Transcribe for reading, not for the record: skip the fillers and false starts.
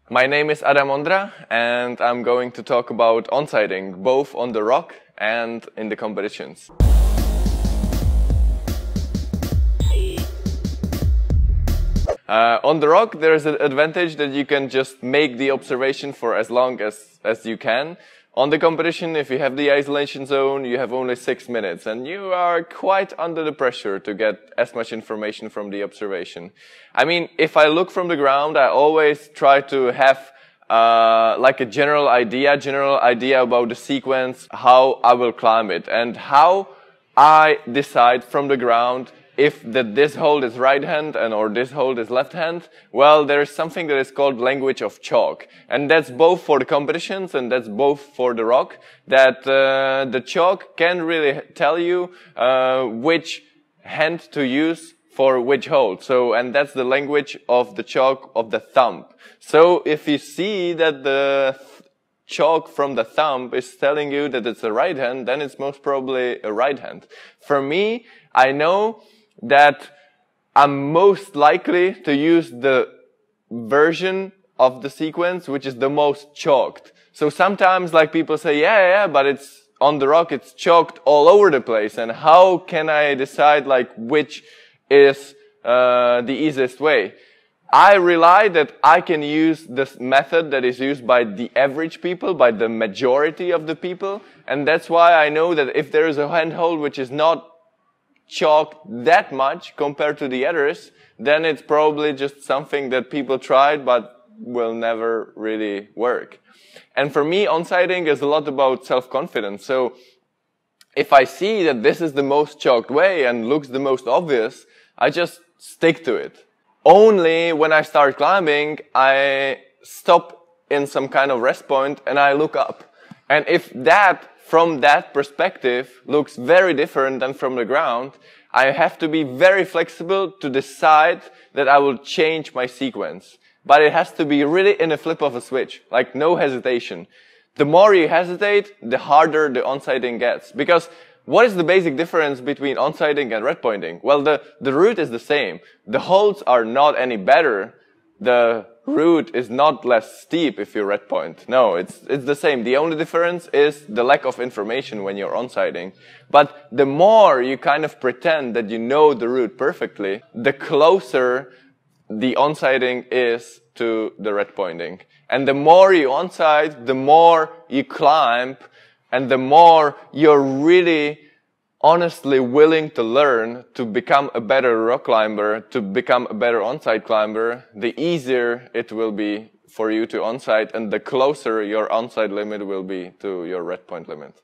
My name is Adama Ondrę, and I'm going to talk about onsighting, both on the rock and in the competitions. On the rock, there is an advantage that you can just make the observation for as long as you can. On the competition, if you have the isolation zone, you have only 6 minutes, and you are quite under the pressure to get as much information from the observation. I mean, if I look from the ground, I always try to have like a general idea about the sequence, how I will climb it, and how I decide from the ground if this hold is right hand or this hold is left hand. Well, there is something that is called language of chalk. And that's both for the competitions and that's both for the rock. That the chalk can really tell you which hand to use for which hold. So, and that's the language of the chalk of the thumb. So if you see that the chalk from the thumb is telling you that it's a right hand, then it's most probably a right hand. For me, I know that I'm most likely to use the version of the sequence which is the most chalked. So sometimes like people say, yeah, but it's on the rock, it's chalked all over the place. And how can I decide like which is the easiest way? I rely that I can use this method that is used by the average people, by the majority of the people. And that's why I know that if there is a handhold which is not chalked that much compared to the others, then it's probably just something that people tried but will never really work. And for me, onsighting is a lot about self-confidence. So if I see that this is the most chalked way and looks the most obvious, I just stick to it. Only when I start climbing, I stop in some kind of rest point and I look up. And if that from that perspective looks very different than from the ground, I have to be very flexible to decide that I will change my sequence. But it has to be really in a flip of a switch, like no hesitation. The more you hesitate, the harder the onsighting gets. Because what is the basic difference between onsighting and red pointing? Well, the route is the same. The holds are not any better. The route is not less steep if you red point. No, it's the same. The only difference is the lack of information when you're onsighting. But the more you kind of pretend that you know the route perfectly, the closer the onsighting is to the red pointing. And the more you onsight, the more you climb, and the more you're really honestly willing to learn to become a better rock climber, to become a better onsight climber, the easier it will be for you to onsight and the closer your onsight limit will be to your red point limit.